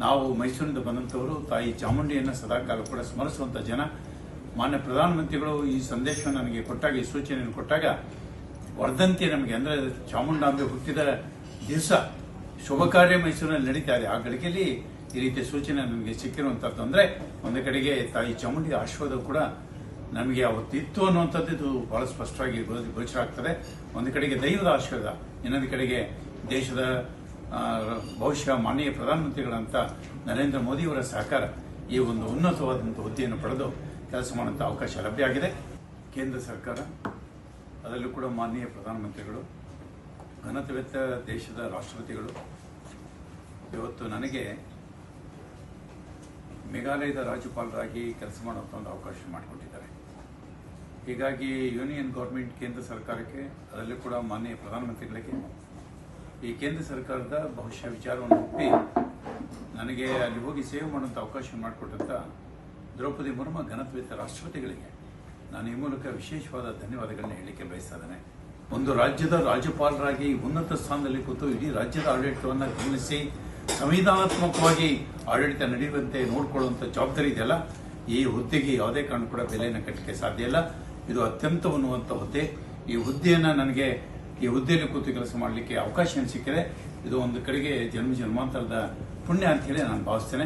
ನಾವು ಮೈಸೂರಿನಿಂದ ಬಂದಂಥವರು ತಾಯಿ ಚಾಮುಂಡಿಯನ್ನು ಸದಾಕಾಲ ಕೂಡ ಸ್ಮರಿಸುವಂಥ ಜನ. ಮಾನ್ಯ ಪ್ರಧಾನಮಂತ್ರಿಗಳು ಈ ಸಂದೇಶವನ್ನು ನನಗೆ ಕೊಟ್ಟಾಗ, ಈ ಸೂಚನೆಯನ್ನು ಕೊಟ್ಟಾಗ, ವರ್ಧಂತಿ ನಮಗೆ ಅಂದರೆ ಚಾಮುಂಡಾಂಬೆ ಹುಟ್ಟಿದ ದಿವಸ ಶುಭ ಕಾರ್ಯ ಮೈಸೂರಿನಲ್ಲಿ ನಡೀತಾ ಇದೆ. ಆ ಗಳಿಗೆಯಲ್ಲಿ ಈ ರೀತಿಯ ಸೂಚನೆ ನನಗೆ ಸಿಕ್ಕಿರುವಂಥದ್ದು ಅಂದರೆ, ಒಂದು ಕಡೆಗೆ ತಾಯಿ ಚಾಮುಂಡಿ ಆಶೀರ್ವಾದ ಕೂಡ ನಮಗೆ ಅವತ್ತು ಇತ್ತು ಅನ್ನುವಂಥದ್ದು ಇದು ಬಹಳ ಸ್ಪಷ್ಟವಾಗಿ ಗೋಚರ ಆಗ್ತದೆ. ಒಂದು ಕಡೆಗೆ ದೈವದ ಆಶೀರ್ವಾದ, ಇನ್ನೊಂದು ಕಡೆಗೆ ದೇಶದ ಬಹುಶಃ ಮಾನನೀಯ ಪ್ರಧಾನಮಂತ್ರಿಗಳಂತ ನರೇಂದ್ರ ಮೋದಿಯವರ ಸಹಕಾರ ಈ ಒಂದು ಉನ್ನತವಾದಂಥ ಹುದ್ದೆಯನ್ನು ಪಡೆದು ಕೆಲಸ ಮಾಡುವಂಥ ಅವಕಾಶ ಲಭ್ಯ ಆಗಿದೆ. ಕೇಂದ್ರ ಸರ್ಕಾರ, ಅದರಲ್ಲೂ ಕೂಡ ಮಾನನೀಯ ಪ್ರಧಾನಮಂತ್ರಿಗಳು, ಘನತೆವೆತ್ತ ದೇಶದ ರಾಷ್ಟ್ರಪತಿಗಳು ಇವತ್ತು ನನಗೆ ಮೇಘಾಲಯದ ರಾಜ್ಯಪಾಲರಾಗಿ ಕೆಲಸ ಮಾಡುವಂಥ ಒಂದು ಅವಕಾಶ ಮಾಡಿಕೊಟ್ಟಿದ್ದಾರೆ. ಹೀಗಾಗಿ ಯೂನಿಯನ್ ಗೌರ್ಮೆಂಟ್, ಕೇಂದ್ರ ಸರ್ಕಾರಕ್ಕೆ, ಅದರಲ್ಲೂ ಕೂಡ ಮಾನ್ಯ ಪ್ರಧಾನಮಂತ್ರಿಗಳಿಗೆ ಈ ಕೇಂದ್ರ ಸರ್ಕಾರದ ಬಹುಶಃ ವಿಚಾರವನ್ನು ಒಪ್ಪಿ ನನಗೆ ಅಲ್ಲಿ ಹೋಗಿ ಸೇವೆ ಮಾಡುವಂಥ ಅವಕಾಶ ಮಾಡಿಕೊಟ್ಟಂಥ ದ್ರೌಪದಿ ಮುರ್ಮು ಘನತೆವೆತ್ತ ರಾಷ್ಟ್ರಪತಿಗಳಿಗೆ ನಾನು ಈ ಮೂಲಕ ವಿಶೇಷವಾದ ಧನ್ಯವಾದಗಳನ್ನ ಹೇಳಲಿಕ್ಕೆ ಬಯಸ್ತಾ. ಒಂದು ರಾಜ್ಯದ ರಾಜ್ಯಪಾಲರಾಗಿ ಉನ್ನತ ಸ್ಥಾನದಲ್ಲಿ ಕೂತು ಇಡೀ ರಾಜ್ಯದ ಆಡಳಿತವನ್ನು ಗಮನಿಸಿ ಸಂವಿಧಾನಾತ್ಮಕವಾಗಿ ಆಡಳಿತ ನಡೆಯುವಂತೆ ನೋಡಿಕೊಳ್ಳುವಂಥ ಜವಾಬ್ದಾರಿ ಇದೆಯಲ್ಲ, ಈ ಹುದ್ದೆಗೆ ಯಾವುದೇ ಕಾರಣ ಕೂಡ ಬೆಲೆಯನ್ನು ಕಟ್ಟಲಿಕ್ಕೆ ಸಾಧ್ಯ ಇಲ್ಲ. ಇದು ಅತ್ಯಂತ ಉನ್ನತ ಹುದ್ದೆ. ಈ ಹುದ್ದೆಯನ್ನು ನನಗೆ ಈ ಹುದ್ದೆಯಲ್ಲಿ ಕೂತು ಕೆಲಸ ಮಾಡಲಿಕ್ಕೆ ಅವಕಾಶ ಸಿಕ್ಕಿದೆ. ಇದು ಒಂದು ಕಡೆಗೆ ಜನ್ಮಾಂತರದ ಪುಣ್ಯ ಅಂತ ಹೇಳಿ ನಾನು ಭಾವಿಸ್ತೇನೆ.